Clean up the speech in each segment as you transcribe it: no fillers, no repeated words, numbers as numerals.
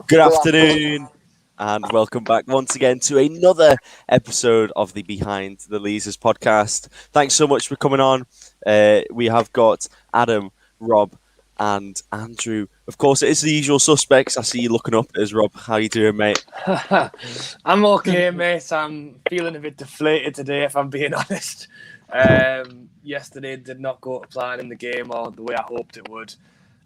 Good afternoon, and welcome back once again to another episode of the Behind The Leazes podcast. Thanks so much for coming on. We have got Adam, Rob, and Andrew. Of course, it is the usual suspects. I see you looking up as Rob. How you doing, mate? I'm okay, mate. I'm feeling a bit deflated today, if I'm being honest. Yesterday did not go to plan in the game or the way I hoped it would.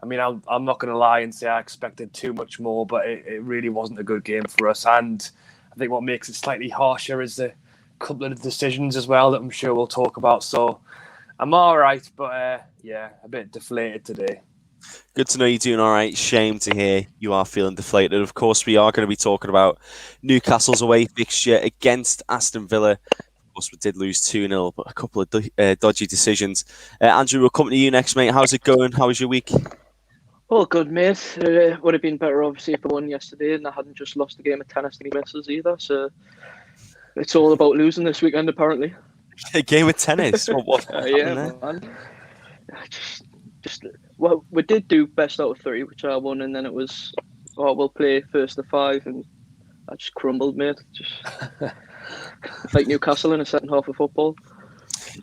I mean, I'm not going to lie and say I expected too much more, but it really wasn't a good game for us. And I think what makes it slightly harsher is the couple of decisions as well that I'm sure we'll talk about. So I'm all right, but a bit deflated today. Good to know you're doing all right. Shame to hear you are feeling deflated. Of course, we are going to be talking about Newcastle's away fixture against Aston Villa. Of course, we did lose 2-0, but a couple of dodgy decisions. Andrew, we'll come to you next, mate. How's it going? How was your week? All good, mate. Would have been better, obviously, if I won yesterday and I hadn't just lost a game of tennis to the misses either. So it's all about losing this weekend, apparently. A game of tennis? What yeah, man. Well, we did do best out of 3, which I won, and then it was, we'll play first of 5, and I just crumbled, mate. Just like Newcastle in the second half of football.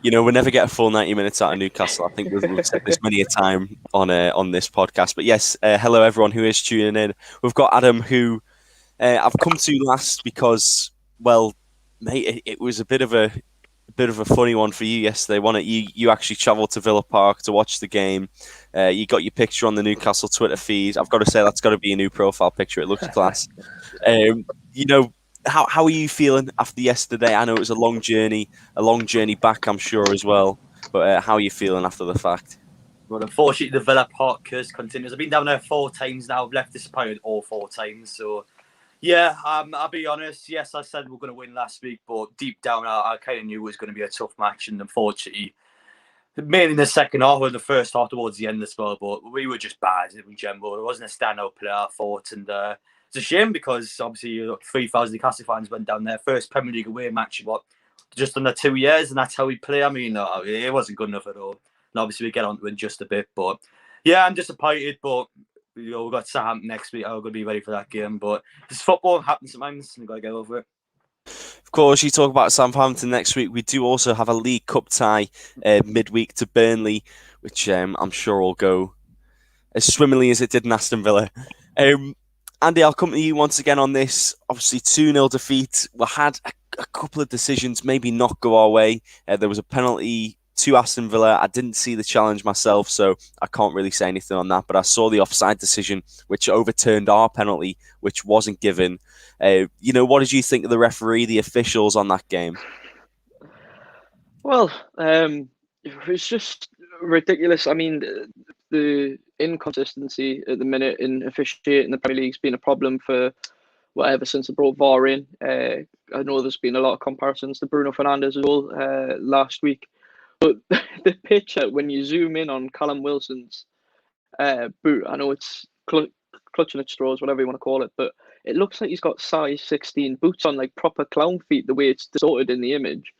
You know, we'll never get a full 90 minutes out of Newcastle. I think we've said this many a time on this podcast. But yes, hello everyone who is tuning in. We've got Adam, who I've come to last because, well, mate, it was a bit of a funny one for you yesterday, wasn't it? You actually travelled to Villa Park to watch the game. You got your picture on the Newcastle Twitter feed. I've got to say that's got to be a new profile picture. It looks class. You know. How are you feeling after yesterday? I know it was a long journey back, I'm sure, as well. But how are you feeling after the fact? Well, unfortunately, the Villa Park curse continues. I've been down there 4 times now. I've left disappointed all 4 times. So, yeah, I'll be honest. Yes, I said we're going to win last week, but deep down, I kind of knew it was going to be a tough match. And unfortunately, mainly in the second half or the first half towards the end as well, but we were just bad in general. It wasn't a standout player, I thought. And it's a shame because obviously 3,000 Newcastle fans went down there. First Premier League away match, just under 2 years, and that's how we play. I mean, it wasn't good enough at all. And obviously we get on to it in just a bit, but yeah, I'm disappointed. But we've got Southampton next week. I'm going to be ready for that game. But this football happens sometimes, and we've got to get over it. Of course, you talk about Southampton next week. We do also have a League Cup tie midweek to Burnley, which I'm sure will go as swimmingly as it did in Aston Villa. Andy, I'll come to you once again on this. Obviously, 2-0 defeat. We had a couple of decisions maybe not go our way. There was a penalty to Aston Villa. I didn't see the challenge myself, so I can't really say anything on that. But I saw the offside decision, which overturned our penalty, which wasn't given. What did you think of the referee, the officials on that game? Well, it was just ridiculous. I mean, the inconsistency at the minute in officiating in the Premier League's been a problem for ever since they brought VAR in. I know there's been a lot of comparisons to Bruno Fernandes as well last week. But the picture, when you zoom in on Callum Wilson's boot, I know it's clutching at straws, whatever you want to call it, but it looks like he's got size 16 boots on, like proper clown feet, the way it's distorted in the image.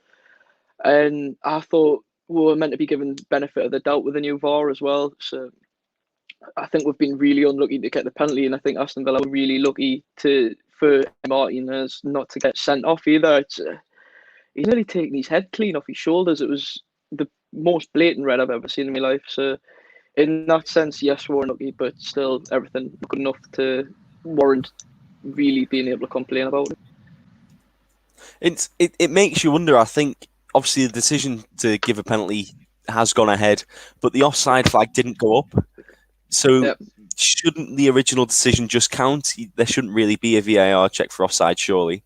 And I thought we were meant to be given benefit of the doubt with the new VAR as well. So I think we've been really unlucky to get the penalty, and I think Aston Villa were really lucky for Martinez not to get sent off either. He's nearly taken his head clean off his shoulders. It was the most blatant red I've ever seen in my life. So in that sense, yes, we're unlucky, but still everything good enough to warrant really being able to complain about it. It makes you wonder. I think obviously the decision to give a penalty has gone ahead, but the offside flag didn't go up. So shouldn't the original decision just count? There shouldn't really be a VAR check for offside, surely.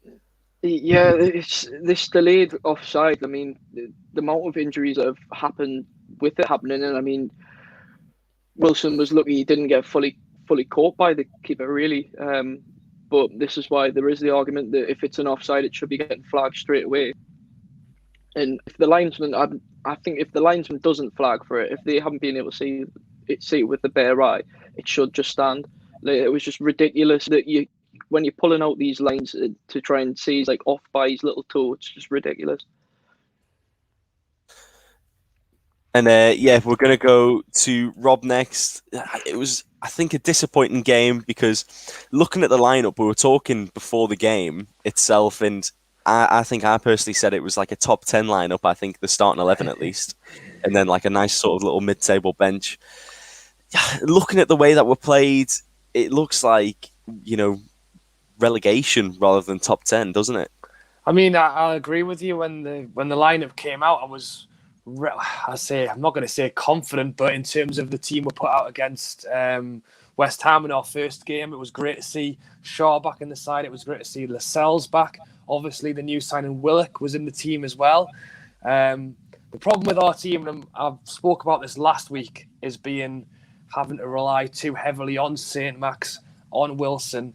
Yeah, it's this delayed offside. I mean, the amount of injuries that have happened with it happening, and I mean, Wilson was lucky he didn't get fully caught by the keeper, really. But this is why there is the argument that if it's an offside, it should be getting flagged straight away. And if the linesman, I think if the linesman doesn't flag for it, if they haven't been able to see it with the bare eye, it should just stand. Like, it was just ridiculous that when you're pulling out these lines to try and see he's like off by his little toe, it's just ridiculous. And yeah, we're going to go to Rob next. It was, I think, a disappointing game because looking at the lineup, we were talking before the game itself, and I think I personally said it was like a top 10 lineup. I think the starting 11 at least, and then like a nice sort of little mid-table bench. Looking at the way that we're played, it looks like, relegation rather than top 10, doesn't it? I mean, I agree with you. When the lineup came out, I'm not going to say confident, but in terms of the team we put out against West Ham in our first game, it was great to see Shaw back in the side. It was great to see Lascelles back. Obviously, the new signing Willock was in the team as well. The problem with our team, and I spoke about this last week, is having to rely too heavily on St. Max, on Wilson.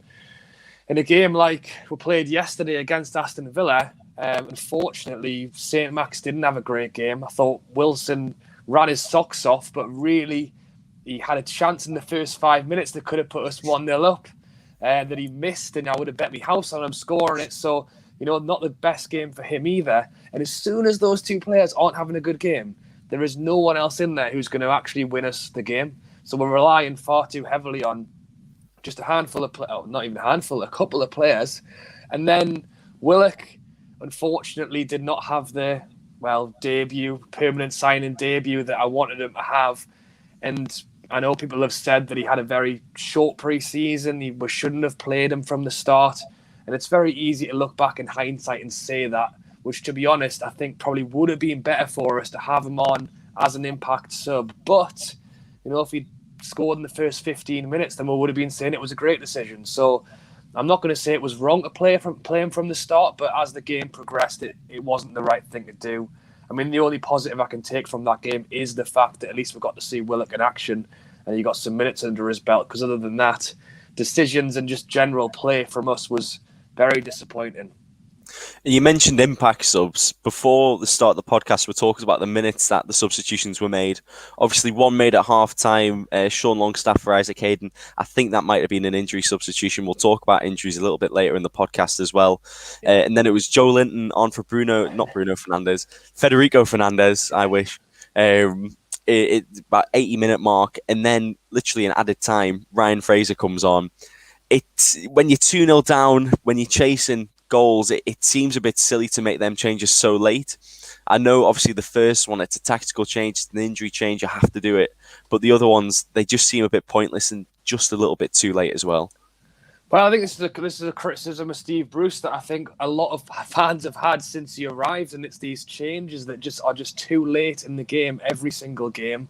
In a game like we played yesterday against Aston Villa, unfortunately, St. Max didn't have a great game. I thought Wilson ran his socks off, but really he had a chance in the first 5 minutes that could have put us 1-0 up that he missed, and I would have bet my house on him scoring it. So, not the best game for him either. And as soon as those two players aren't having a good game, there is no one else in there who's going to actually win us the game. So we're relying far too heavily on just a handful of not even a handful, a couple of players. And then Willock, unfortunately, did not have the permanent signing debut that I wanted him to have. And I know people have said that he had a very short pre-season. We shouldn't have played him from the start. And it's very easy to look back in hindsight and say that, which, to be honest, I think probably would have been better for us to have him on as an impact sub. But, if he scored in the first 15 minutes, then we would have been saying it was a great decision. So I'm not going to say it was wrong to play him from the start, but as the game progressed, it wasn't the right thing to do. I mean, the only positive I can take from that game is the fact that at least we got to see Willock in action and he got some minutes under his belt, because other than that, decisions and just general play from us was very disappointing. You mentioned impact subs. Before the start of the podcast, we're talking about the minutes that the substitutions were made. Obviously, one made at half-time, Sean Longstaff for Isaac Hayden. I think that might have been an injury substitution. We'll talk about injuries a little bit later in the podcast as well. And then it was Joe Linton on for Federico Fernandez, I wish. About 80-minute mark. And then, literally in added time, Ryan Fraser comes on. When you're 2-0 down, when you're chasing goals, it seems a bit silly to make them changes so late. I know, obviously, the first one, it's a tactical change, it's an injury change, you have to do it. But the other ones, they just seem a bit pointless and just a little bit too late as well. Well, I think this is a criticism of Steve Bruce that I think a lot of fans have had since he arrived, and it's these changes that are just too late in the game, every single game.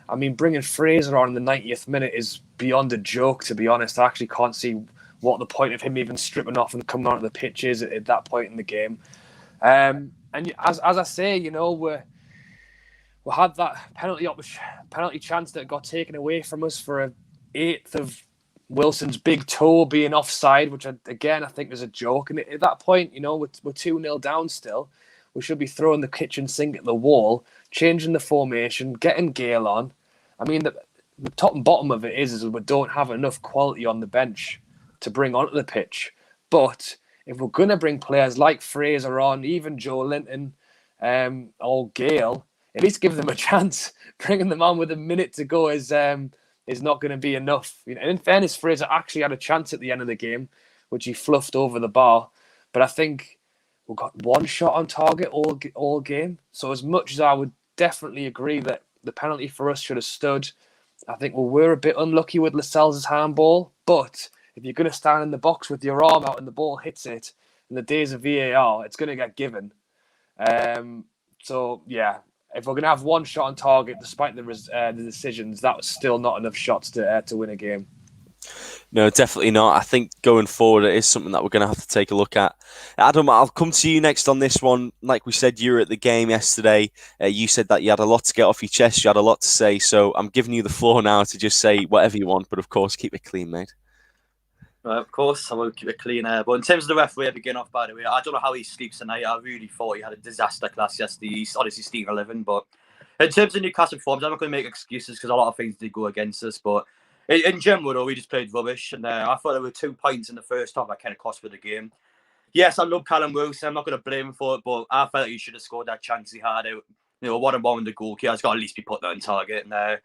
I mean, bringing Fraser on in the 90th minute is beyond a joke, to be honest. I actually can't see what the point of him even stripping off and coming onto the pitch is at that point in the game. And as I say, we had that penalty chance that got taken away from us for an eighth of Wilson's big toe being offside, which again I think is a joke. And at that point, we're 2-0 down still. We should be throwing the kitchen sink at the wall, changing the formation, getting Gale on. I mean, the top and bottom of it is we don't have enough quality on the bench to bring onto the pitch. But if we're going to bring players like Fraser on, even Joe Linton or Gale, at least give them a chance. Bringing them on with a minute to go is not going to be enough. And in fairness, Fraser actually had a chance at the end of the game, which he fluffed over the bar. But I think we got one shot on target all game. So as much as I would definitely agree that the penalty for us should have stood, I think we were a bit unlucky with Lascelles' handball. But if you're going to stand in the box with your arm out and the ball hits it, in the days of VAR, it's going to get given. So, yeah, if we're going to have one shot on target, despite the decisions, that was still not enough shots to win a game. No, definitely not. I think going forward, it is something that we're going to have to take a look at. Adam, I'll come to you next on this one. Like we said, you were at the game yesterday. You said that you had a lot to get off your chest. You had a lot to say. So I'm giving you the floor now to just say whatever you want. But, of course, keep it clean, mate. Of course, I will keep it clean. But in terms of the referee, begin off, by the way, I don't know how he sleeps tonight. I really thought he had a disaster class yesterday. He's honestly Stephen 11. But in terms of Newcastle forms, I'm not going to make excuses because a lot of things did go against us. But in general, though, we just played rubbish. And I thought there were 2 points in the first half that kind of cost for the game. Yes, I love Callum Wilson. I'm not going to blame him for it. But I felt like he should have scored that chance he had out what a moment the goalkeeper has got to at least be put on target. And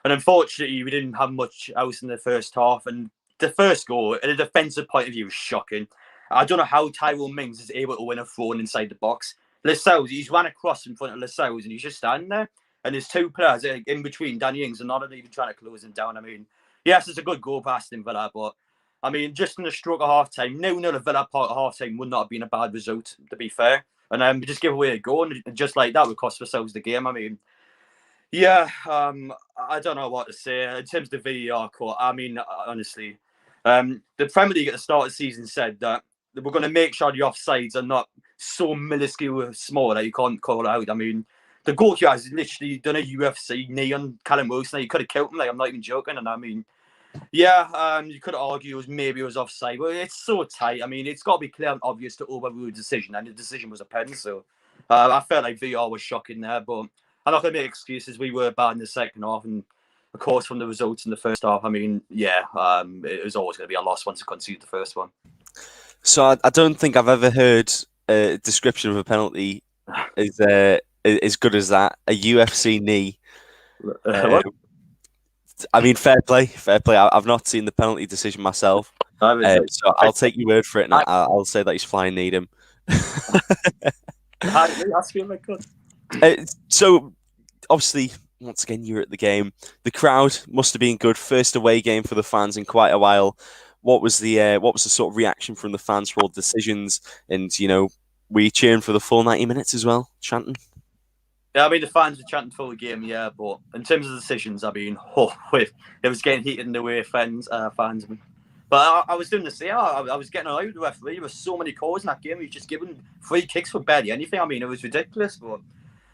unfortunately, we didn't have much else in the first half. And the first goal, at a defensive point of view, was shocking. I don't know how Tyrone Mings is able to win a throw inside the box. Lascelles, he's ran across in front of Lascelles and he's just standing there. And there's two players in between Danny Ings and not even trying to close him down. I mean, yes, it's a good goal for Aston Villa, but I mean, just in the stroke of half time, 0-0 at Villa Park at half time would not have been a bad result, to be fair. And we just give away a goal, and just like that, we cost ourselves the game. I mean, yeah, I don't know what to say in terms of the VAR call. I mean, honestly, the Premier League at the start of the season said that we're going to make sure the offsides are not so minuscule small that you can't call it out. I mean, the goalkeeper has literally done a UFC knee on Callum Wilson. He could have killed him. Like, I'm not even joking. And I mean, yeah, you could argue maybe it was offside, but it's so tight. I mean, it's got to be clear and obvious to overrule the decision, and the decision was a pen. So I felt like VR was shocking there, but I'm not going to make excuses. We were bad in the second half, and of course, from the results in the first half, I mean, yeah, it was always going to be a loss once you conceded the first one. So I don't think I've ever heard a description of a penalty as good as that. A UFC knee. I mean, fair play. I've not seen the penalty decision myself, so I'll take your word for it, and I'll say that he's flying kneed him. So, obviously, once again, you're at the game. The crowd must have been good. First away game for the fans in quite a while. What was the sort of reaction from the fans for all the decisions? And were you cheering for the full 90 minutes as well, chanting? Yeah, I mean, the fans were chanting for the game, yeah, but in terms of decisions, I mean, it was getting heated in the way fans. But I was doing the same. I was getting annoyed with the referee. There were so many calls in that game. He was just giving free kicks for barely anything. I mean, it was ridiculous. But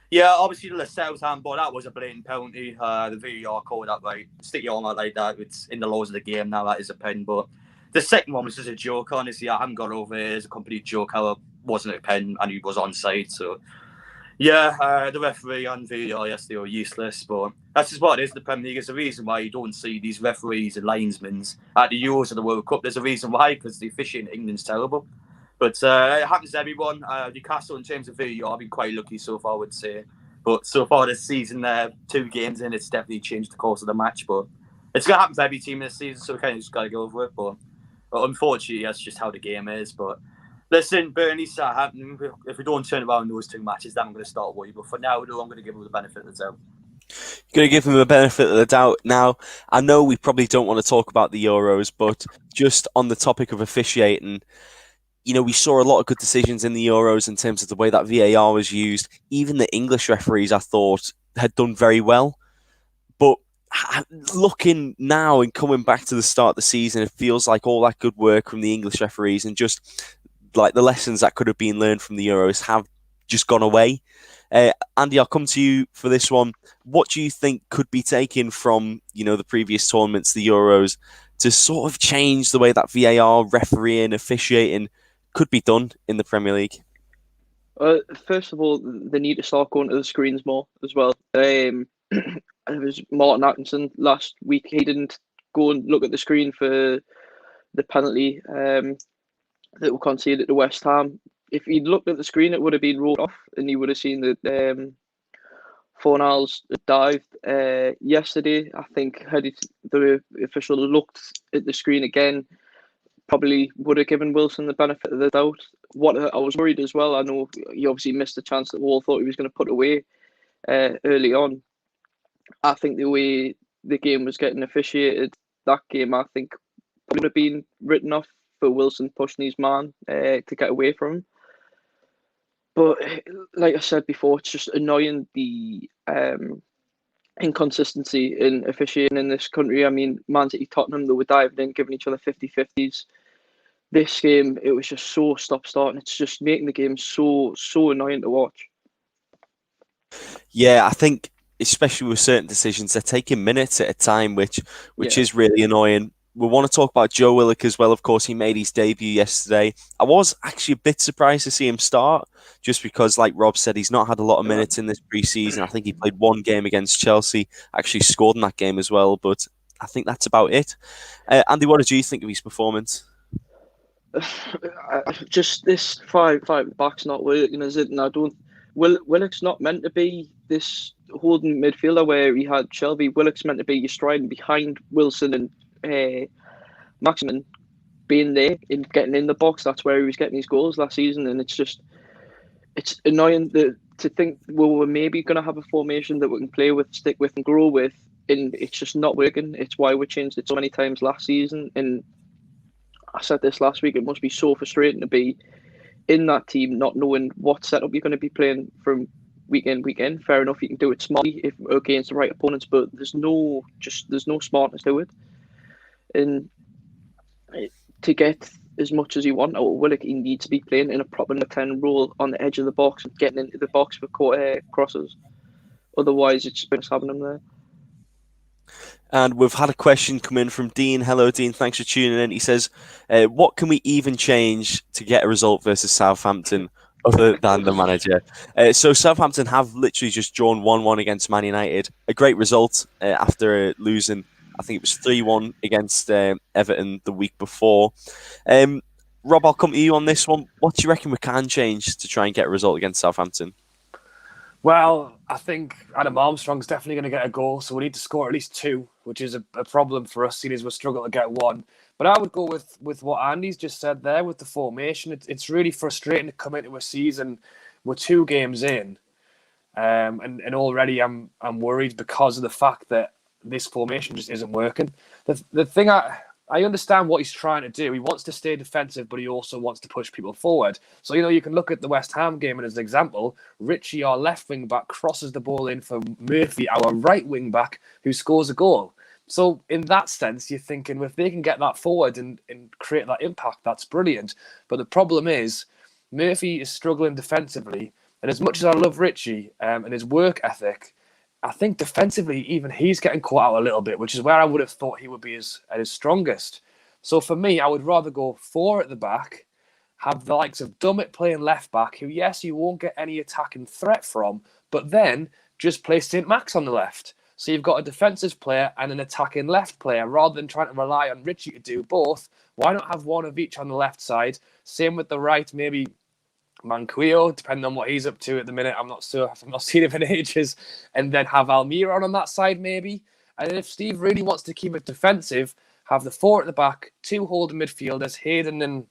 yeah, obviously the Lascelles handball, that was a blatant penalty. The VAR called that right. Stick your arm out like that. It's in the laws of the game now. That is a pen. But the second one was just a joke. Honestly, I haven't got over it. It's a complete joke. How it wasn't a pen and he was onside. So yeah, the referee and VAR, yes, they were useless, but that's just what it is. The Premier League is the reason why you don't see these referees and linesmen at the Euros or the World Cup. There's a reason why, because the officiating in England's terrible. But it happens to everyone. Newcastle, in terms of VAR, I've been quite lucky so far, I would say. But so far this season, 2 games in, it's definitely changed the course of the match. But it's going to happen to every team this season, so we kind of just got to go over it. But unfortunately, that's just how the game is. But listen, Burnley, Southampton, if we don't turn around those 2 matches, then I'm going to start worrying. But for now, though, I'm going to give them the benefit of the doubt. You're going to give them the benefit of the doubt. Now, I know we probably don't want to talk about the Euros, but just on the topic of officiating, we saw a lot of good decisions in the Euros in terms of the way that VAR was used. Even the English referees, I thought, had done very well. But looking now and coming back to the start of the season, it feels like all that good work from the English referees and just like the lessons that could have been learned from the Euros have just gone away. Andy, I'll come to you for this one. What do you think could be taken from the previous tournaments, the Euros, to sort of change the way that VAR, refereeing, officiating could be done in the Premier League? First of all, they need to start going to the screens more as well. It was Martin Atkinson last week. He didn't go and look at the screen for the penalty that we conceded to West Ham. If he'd looked at the screen, it would have been rolled off, and he would have seen that Fornals dived. Yesterday, I think, had the official looked at the screen again, probably would have given Wilson the benefit of the doubt. What I was worried as well, I know he obviously missed a chance that we all thought he was going to put away early on. I think the way the game was getting officiated, that game, I think, would have been written off for Wilson pushing his man to get away from him. But like I said before, it's just annoying the inconsistency in officiating in this country. I mean, Man City, Tottenham, they were diving in, giving each other 50-50s. This game, it was just so stop-start, and it's just making the game so annoying to watch. Yeah, I think, especially with certain decisions, they're taking minutes at a time, which is really annoying. We want to talk about Joe Willock as well. Of course, he made his debut yesterday. I was actually a bit surprised to see him start, just because, like Rob said, he's not had a lot of minutes in this pre-season. I think he played 1 game against Chelsea, actually scored in that game as well, but I think that's about it. Andy, what did you think of his performance? Just this five back's not working, is it? And Willock's not meant to be this holding midfielder where he had Shelby. Willock's meant to be your striding behind Wilson and Maximin, being there and getting in the box. That's where he was getting his goals last season, and it's annoying to think, well, we're maybe going to have a formation that we can play with, stick with, and grow with, and it's just not working. It's why we changed it so many times last season, and I said this last week, it must be so frustrating to be in that team not knowing what setup you're going to be playing from week in, week in. Fair enough, you can do it smartly if against the right opponents, but there's no smartness to it. And to get as much as you want out of Willock, he needs to be playing in a proper number 10 role on the edge of the box and getting into the box for crosses. Otherwise, it's been happening there. And we've had a question come in from Dean. Hello, Dean. Thanks for tuning in. He says, what can we even change to get a result versus Southampton other than the manager? So Southampton have literally just drawn 1-1 against Man United. A great result after losing, I think it was 3-1 against Everton the week before. Rob, I'll come to you on this one. What do you reckon we can change to try and get a result against Southampton? Well, I think Adam Armstrong's definitely going to get a goal, so we need to score at least 2, which is a problem for us, seeing as we're struggling to get 1. But I would go with what Andy's just said there with the formation. It's really frustrating to come into a season with 2 games in, and already I'm worried because of the fact that this formation just isn't working. The thing I understand what he's trying to do. He wants to stay defensive, but he also wants to push people forward. So, you can look at the West Ham game as an example. Richie, our left wing back, crosses the ball in for Murphy, our right wing back, who scores a goal. So in that sense, you're thinking, well, if they can get that forward and create that impact, that's brilliant. But the problem is, Murphy is struggling defensively. And as much as I love Richie and his work ethic, I think defensively, even he's getting caught out a little bit, which is where I would have thought he would be at his strongest. So for me, I would rather go 4 at the back, have the likes of Dummett playing left back, who, yes, you won't get any attacking threat from, but then just play St. Max on the left. So you've got a defensive player and an attacking left player. Rather than trying to rely on Richie to do both, why not have one of each on the left side? Same with the right, maybe Manquillo, depending on what he's up to at the minute. I'm not sure. I've not seen him in ages. And then have Almiron on that side, maybe. And if Steve really wants to keep it defensive, have the 4 at the back, 2 holding midfielders, Hayden and,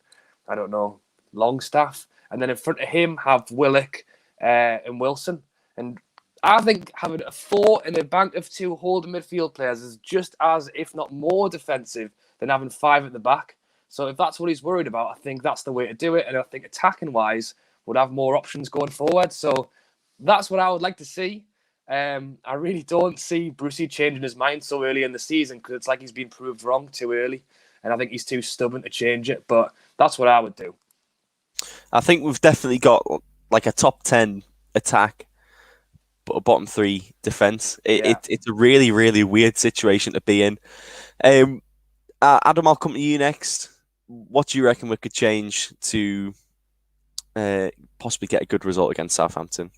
I don't know, Longstaff. And then in front of him, have Willock and Wilson. And I think having a 4 and a bank of 2 holding midfield players is just as, if not more, defensive than having 5 at the back. So if that's what he's worried about, I think that's the way to do it. And I think attacking-wise, would have more options going forward. So that's what I would like to see. I really don't see Brucey changing his mind so early in the season because it's like he's been proved wrong too early. And I think he's too stubborn to change it. But that's what I would do. I think we've definitely got like a top 10 attack, but a bottom 3 defence. It's a really, really weird situation to be in. Adam, I'll come to you next. What do you reckon we could change to possibly get a good result against Southampton?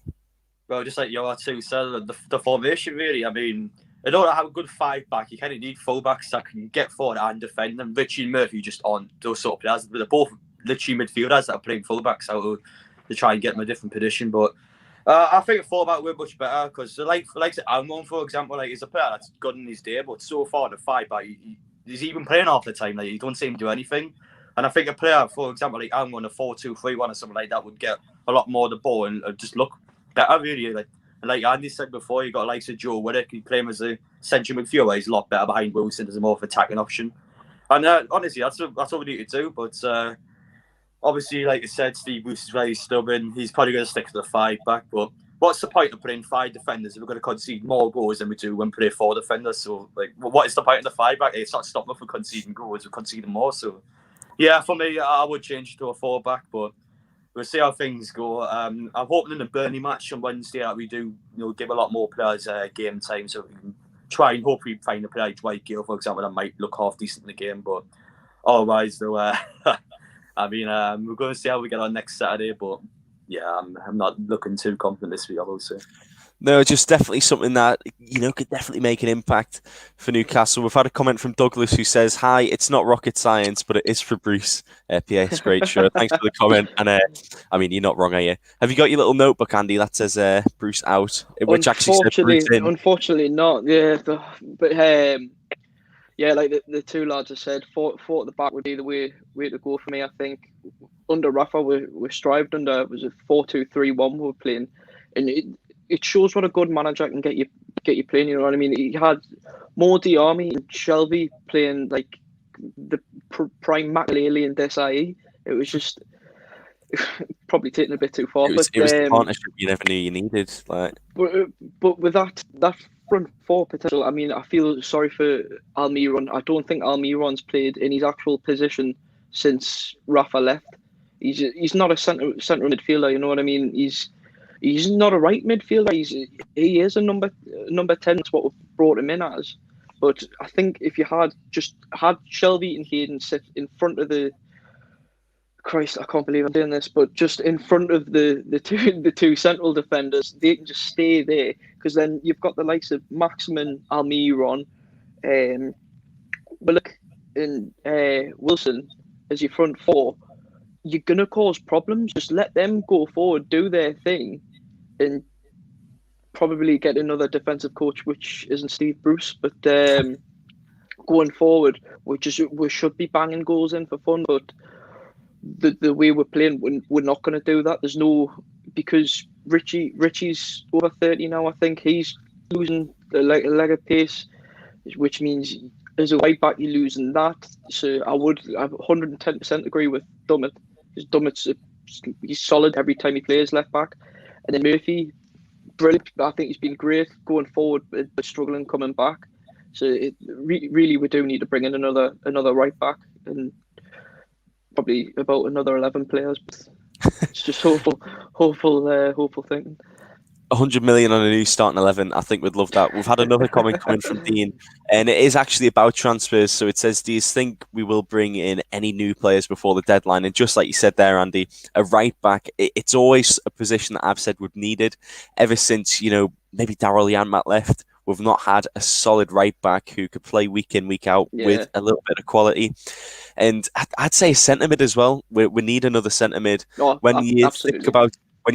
Well, just like your 2 said, the formation really. I mean, in order to have a good 5 back, you kind of need full-backs that can get forward and defend. And Richie and Murphy just aren't those sort of players. They're both literally midfielders that are playing full-backs out to try and get them a different position. But I think a 4-back would be much better because, like Almon, for example, like he's a player that's good in his day, but so far the 5-back, he's even playing half the time. Like, he don't seem to do anything. And I think a player, for example, like Almon, a 4-2-3-1 or something like that would get a lot more of the ball and just look better, really. Like Andy said before, you got likes of Joe Willock. You play him as a central midfielder. He's a lot better behind Wilson as a more of an attacking option. And honestly, that's what we need to do. But obviously, like I said, Steve Bruce is very stubborn. He's probably going to stick to the 5-back. But what's the point of putting 5 defenders if we're going to concede more goals than we do when we play 4 defenders? So, like, what is the point of the 5-back? It's not stopping us from conceding goals. We're conceding more. So, yeah, for me, I would change it to a 4-back. But we'll see how things go. I'm hoping in the Burnley match on Wednesday that we do, give a lot more players game time, so we can try and hopefully find a player like Dwight Gale, for example, that might look half decent in the game. But otherwise, though, I mean, we're going to see how we get on next Saturday. But yeah, I'm not looking too confident this week, I will say. No, just definitely something that, could definitely make an impact for Newcastle. We've had a comment from Douglas who says, "Hi, it's not rocket science, but it is for Bruce. PS, great show. Thanks for the comment." And you're not wrong, are you? Have you got your little notebook, Andy, that says Bruce out, which actually said Bruce in? Unfortunately not. Yeah, but yeah, like the two lads have said, four at the back would be the way to go for me. I think under Rafa, we strived under, was it 4-2-3-1 we were playing, and it shows what a good manager can get you playing. You know what I mean? He had more Diarmi and Shelby playing like the prime Makaleli and Desai. It was just probably taking a bit too far. It was the partnership you never knew you needed. But with that front four potential, I mean, I feel sorry for Almiron. I don't think Almiron's played in his actual position since Rafa left. He's not a centre midfielder. You know what I mean? He's not a right midfielder. He is a number 10. That's what we've brought him in as. But I think if you had Shelby and Hayden sit in front of the, Christ, I can't believe I'm doing this, but just in front of the two central defenders, they can just stay there, because then you've got the likes of Maximin, Almiron, Willock, and Wilson as your front four. You're gonna cause problems. Just let them go forward, do their thing, and probably get another defensive coach, which isn't Steve Bruce. But going forward, we should be banging goals in for fun, but the way we're playing, we're not going to do that. There's no, because Richie's over 30 now. I think he's losing a leg of pace, which means as a right back you're losing that. So I 110% agree with Dummett. Because Dummett's he's solid every time he plays left back, and then Murphy, brilliant. I think he's been great going forward, but struggling coming back. So really we do need to bring in another right back, and probably about another 11 players. It's just hopeful thinking. 100 million on a new starting 11. I think we'd love that. We've had another comment coming from Dean, and it is actually about transfers. So it says, "Do you think we will bring in any new players before the deadline?" And just like you said there, Andy, a right back, it's always a position that I've said we've needed ever since, maybe Daryl Janmat left. We've not had a solid right back who could play week in, week out with a little bit of quality. And I'd say centre mid as well. We need another centre mid. When you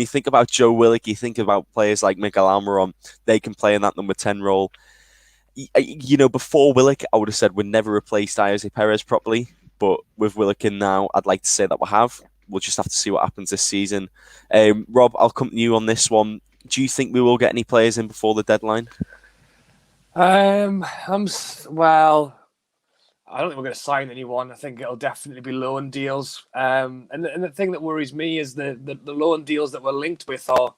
think about Joe Willock, you think about players like Miguel Almiron. They can play in that number 10 role. Before Willock, I would have said we'd never replaced Jose Perez properly. But with Willock in now, I'd like to say that we have. We'll just have to see what happens this season. Rob, I'll come to you on this one. Do you think we will get any players in before the deadline? I don't think we're going to sign anyone. I think it'll definitely be loan deals. And the thing that worries me is the loan deals that we're linked with are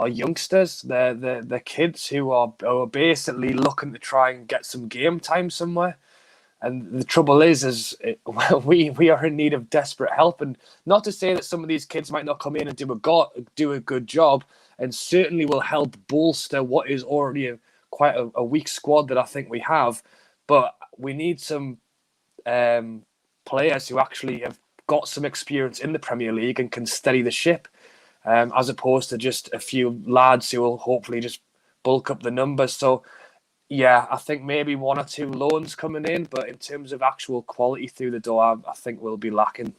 youngsters. They're kids who are basically looking to try and get some game time somewhere. And the trouble is we are in need of desperate help. And not to say that some of these kids might not come in and do a good job, and certainly will help bolster what is already quite a weak squad that I think we have. But we need some players who actually have got some experience in the Premier League and can steady the ship, as opposed to just a few lads who will hopefully just bulk up the numbers. So, yeah, I think maybe one or two loans coming in, but in terms of actual quality through the door, I think we'll be lacking.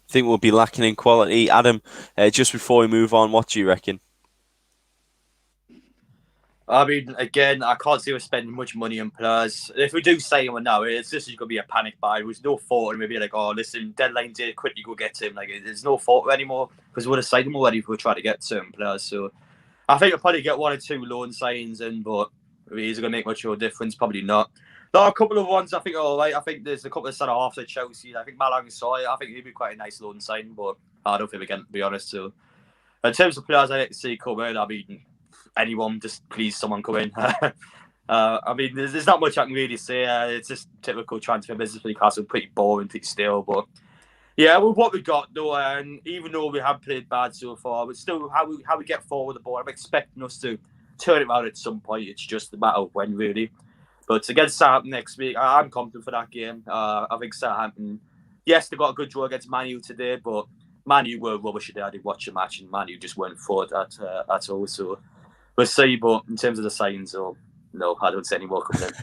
Think we'll be lacking in quality. Adam, just before we move on, what do you reckon? I mean, again, I can't see us spending much money on players. If we do sign him now, it's just going to be a panic buy. There's no thought in maybe like, oh, listen, deadline's here, quickly go get him. Like, there's no thought anymore, because we would have signed him already if we try to get certain players. So I think we'll probably get one or two loan signs in, but is it going to make much of a difference? Probably not. There are a couple of ones I think are all right. I think there's a couple of centre halves at Chelsea. I think Malang Soy, I think he'd be quite a nice loan sign, but I don't think we can, to be honest. So in terms of players I'd like to see come in, I mean, anyone, just please someone come in. I mean, there's not much I can really say. It's just typical transfer business for Newcastle, pretty boring, pretty still. But yeah, with what we got though, and even though we have played bad so far, but still how we get forward the ball, I'm expecting us to turn it around at some point. It's just a matter of when, really. But against Southampton next week, I'm confident for that game. I think Southampton, yes, they got a good draw against Man U today, but Man U were rubbish today. I did watch the match, and Man U just weren't forward at all. So we'll see. But in terms of the signs, no, I don't see any more coming in.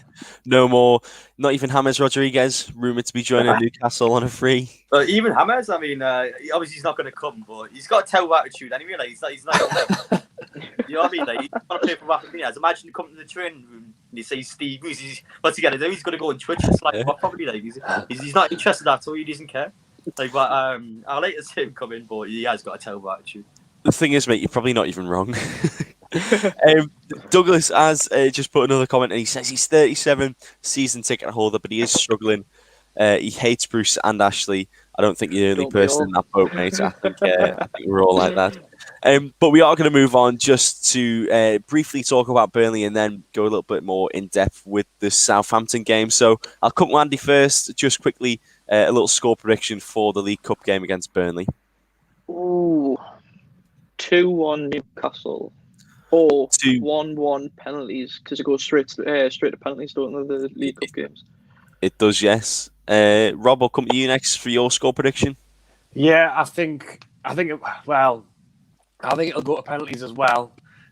No more, not even James Rodriguez, rumoured to be joining Newcastle on a free. But even James, I mean, obviously he's not going to come, but he's got a terrible attitude anyway. Like, he's not you know what I mean? Like, he's got to play for Rafinha. Imagine you come to the training room and you say, Steve, what's he going to do? He's going to go on Twitch and Slack. What probably like he's not interested at all. He doesn't care. Like, but I like to see him come in, but he has got a terrible attitude. The thing is, mate, you're probably not even wrong. Douglas has just put another comment, and he says he's 37, season ticket holder, but he is struggling. He hates Bruce and Ashley. I don't think you're the only person in that boat, mate. I think we're all like that. But we are going to move on just to briefly talk about Burnley and then go a little bit more in depth with the Southampton game. So I'll come to Andy first. Just quickly, a little score prediction for the League Cup game against Burnley. Ooh, 2-1 Newcastle. Or 1-1 penalties, because it goes straight to penalties, don't they, the League Cup games? It does, yes. Rob, I'll come to you next for your score prediction. Yeah, I think it'll go to penalties as well.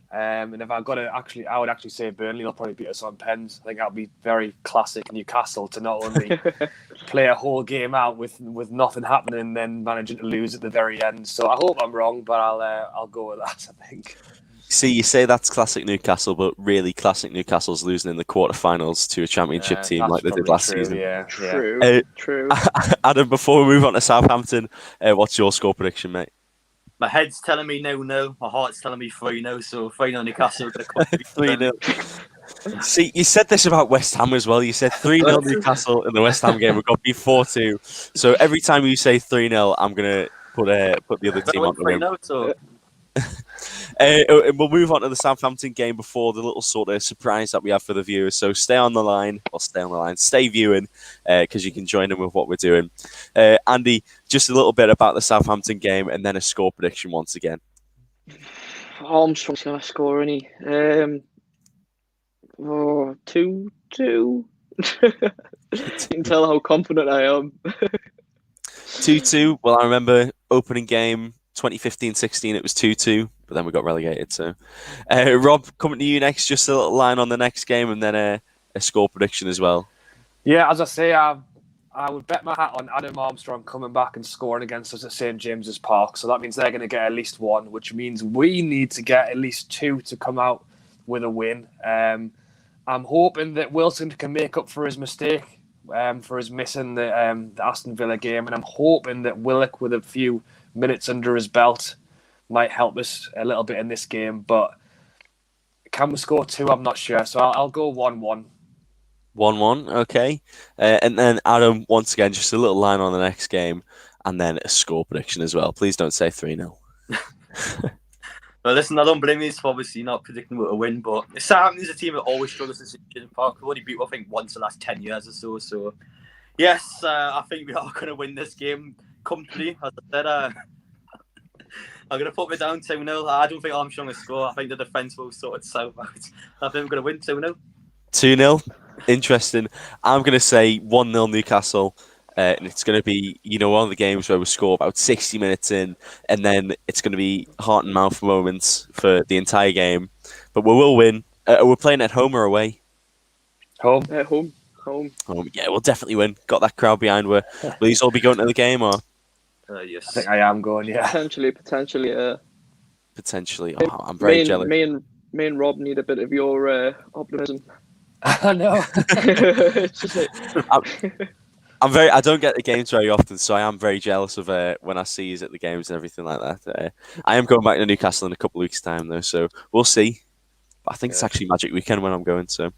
And if I would actually say Burnley will probably beat us on pens. I think that'll be very classic Newcastle to not only play a whole game out with nothing happening and then managing to lose at the very end. So I hope I'm wrong, but I'll go with that, I think. See, you say that's classic Newcastle, but really classic Newcastle's losing in the quarterfinals to a championship team like they did last season. Yeah, True. Adam, before we move on to Southampton, what's your score prediction, mate? My head's telling me no. My heart's telling me 3-0. So 3-0 Newcastle. 3-0. See, you said this about West Ham as well. You said 3-0 Newcastle in the West Ham game. We've got to be 4-2. So every time you say 3-0, I'm going to put the other team on the win. So. We'll move on to the Southampton game before the little sort of surprise that we have for the viewers. So stay viewing, because you can join in with what we're doing. Andy, just a little bit about the Southampton game and then a score prediction once again. Armstrong's going to score any. 2-2. You can tell how confident I am. 2-2. Well, I remember opening game 2015-16, it was 2-2, but then we got relegated. So, Rob, coming to you next, just a little line on the next game and then a score prediction as well. Yeah, as I say, I would bet my hat on Adam Armstrong coming back and scoring against us at St James's Park. So that means they're going to get at least one, which means we need to get at least two to come out with a win. I'm hoping that Wilson can make up for his mistake, for his missing the Aston Villa game, and I'm hoping that Willock, with a few minutes under his belt, might help us a little bit in this game. But can we score two? I'm not sure. So I'll go 1-1. 1-1, okay. And then Adam, once again, just a little line on the next game and then a score prediction as well. Please don't say 3-0. Well, listen, I don't blame you for obviously not predicting what a win, but Southampton is a team that always struggles in St James's Park. We've only beat, I think, once in the last 10 years or so. So, yes, I think we are going to win this game comfortably. As I said, I'm going to put me down 2-0. I don't think Armstrong will score. I think the defence will sort itself out. I think we're going to win 2-0. 2-0? Interesting. I'm going to say 1-0 Newcastle. And it's going to be, one of the games where we score about 60 minutes in, and then it's going to be heart and mouth moments for the entire game. But we will win. We're playing at home or away? Home. Home. Yeah, we'll definitely win. Got that crowd behind. Will you all be going to the game or? Yes. I think I am going, yeah. Potentially. Potentially. Oh, I'm very jealous. Me and Rob need a bit of your optimism. I know. It's just like... I don't get the games very often, so I am very jealous of when I see you at the games and everything like that. I am going back to Newcastle in a couple of weeks' time, though, so we'll see. But I think it's actually Magic Weekend when I'm going. So,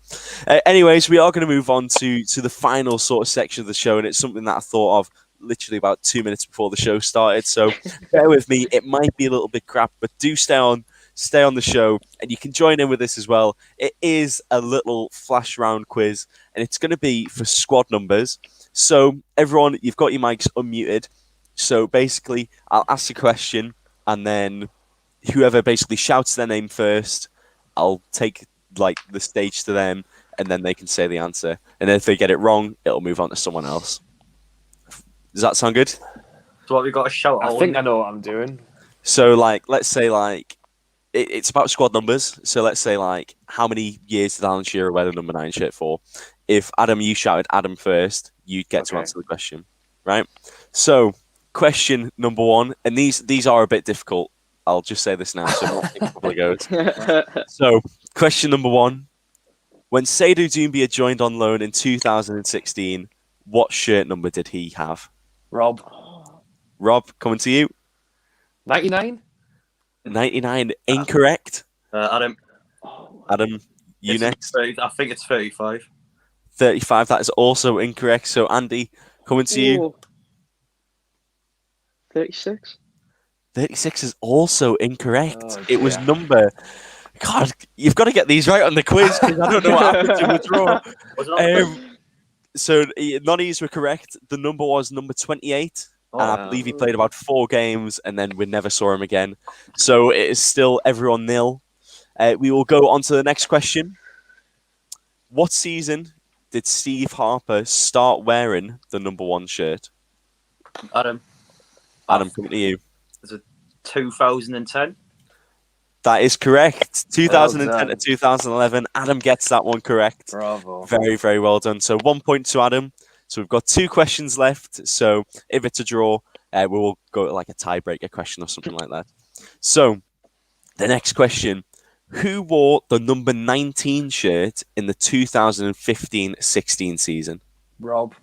anyways, we are going to move on to the final sort of section of the show, and it's something that I thought of literally about 2 minutes before the show started. So, bear with me. It might be a little bit crap, but do stay on the show, and you can join in with this as well. It is a little flash round quiz, and it's going to be for squad numbers. So, everyone, you've got your mics unmuted. So, basically, I'll ask a question, and then whoever basically shouts their name first, I'll take the stage to them, and then they can say the answer. And if they get it wrong, it'll move on to someone else. Does that sound good? So, what we got to shout out? I think I know what I'm doing. So, let's say, it's about squad numbers. So let's say, like, how many years did Alan Shearer wear the number 9 shirt for? If Adam, you shouted Adam first, you'd get to Okay. answer the question, right? So, question number 1, and these are a bit difficult. I'll just say this now, so it might take a couple of goes. So, question number 1: when Seydou Doumbia joined on loan in 2016, what shirt number did he have? Rob. Rob, coming to you. 99? 99, incorrect. Adam. Adam, you next. I think it's 35. 35, that is also incorrect. So, Andy, coming to you. 36. 36 is also incorrect. Oh, it was dear. number... God, you've got to get these right on the quiz because I don't know what happened to the draw. Was it on So none of these were correct. The number was number 28. And I believe he played about 4 games and then we never saw him again. So it is still everyone nil. We will go on to the next question. What season did Steve Harper start wearing the number 1 shirt? Adam. Adam, coming to you. Is it 2010? That is correct. 2010 Well to done. 2011. Adam gets that one correct. Bravo. Very, very well done. So 1 point to Adam. So we've got 2 questions left. So if it's a draw, we will go to like a tiebreaker question or something like that. So the next question. Who wore the number 19 shirt in the 2015-16 season? Rob.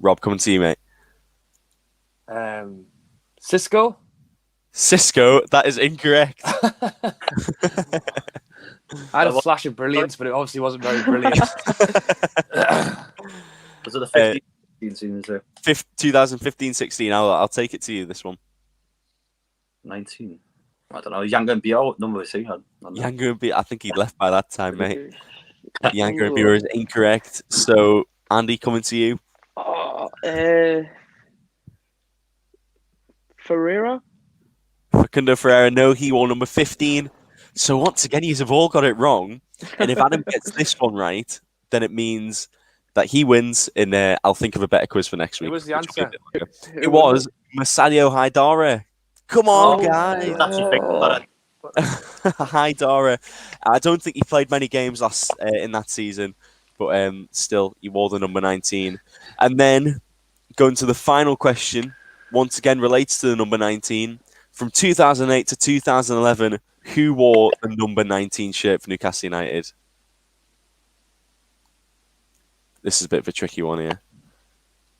Rob, coming to you, mate. Cisco? Cisco, that is incorrect. I had a flash of brilliance, but it obviously wasn't very brilliant. Was it the 15 season? So 2015-16. I'll take it to you, this one. 19. I don't know. Younger and Biel, what number is he? I don't know. Younger and Bier, I think he left by that time, mate. Younger and Bier is incorrect. So, Andy, coming to you. Ferreira? Facundo Ferreira, no, he wore number 15. So, once again, you have all got it wrong. And if Adam gets this one right, then it means that he wins. And I'll think of a better quiz for next week. Who was the which will answer? be a bit longer. It was Masadio Haidara. Come on, guys. It's actually big, but Haidara. I don't think he played many games in that season, but still, he wore the number 19. And then, going to the final question, once again relates to the number 19. From 2008 to 2011, who wore the number 19 shirt for Newcastle United? This is a bit of a tricky one here.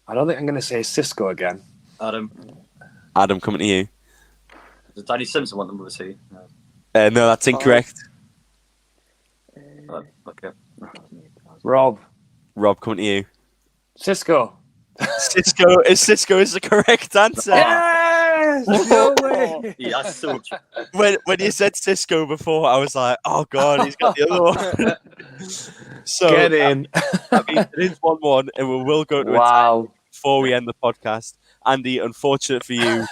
I don't think I'm going to say Cisco again. Adam. Adam, coming to you. Does Danny Simpson want number 2? No. No, that's incorrect. Okay. Rob. Rob, coming to you. Cisco. Cisco is the correct answer. Yes! No way. Yeah, that's so true. When you said Cisco before, I was like, oh god, he's got the other one. So Get in. I mean, it is 1-1, and we will go to a tie Wow. before we end the podcast. Andy, unfortunate for you,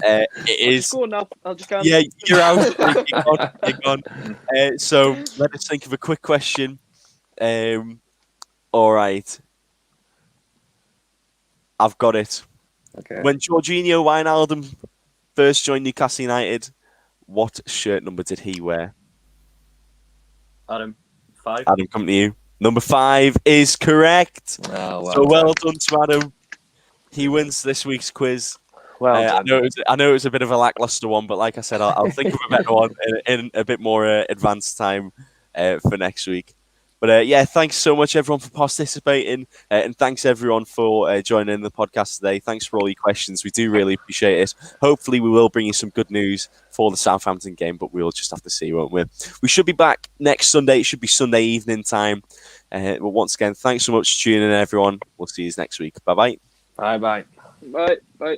it is. Go on now. I'll just go. Yeah, you're out. You're gone. So let us think of a quick question. All right. I've got it. Okay. When Jorginho Wijnaldum first joined Newcastle United, what shirt number did he wear? Adam. 5. Adam, come to you. Number 5 is correct. Oh, So well done to Adam. He wins this week's quiz. Well I done. know it was a bit of a lackluster one, but like I said, I'll think of a better one in a bit more advanced time for next week. But yeah, thanks so much everyone for participating, and thanks everyone for joining the podcast today. Thanks for all your questions. We do really appreciate it. Hopefully, we will bring you some good news for the Southampton game, but we'll just have to see, won't we? We should be back next Sunday. It should be Sunday evening time. But once again, thanks so much for tuning in, everyone. We'll see you next week. Bye bye. Bye bye. Bye. Bye.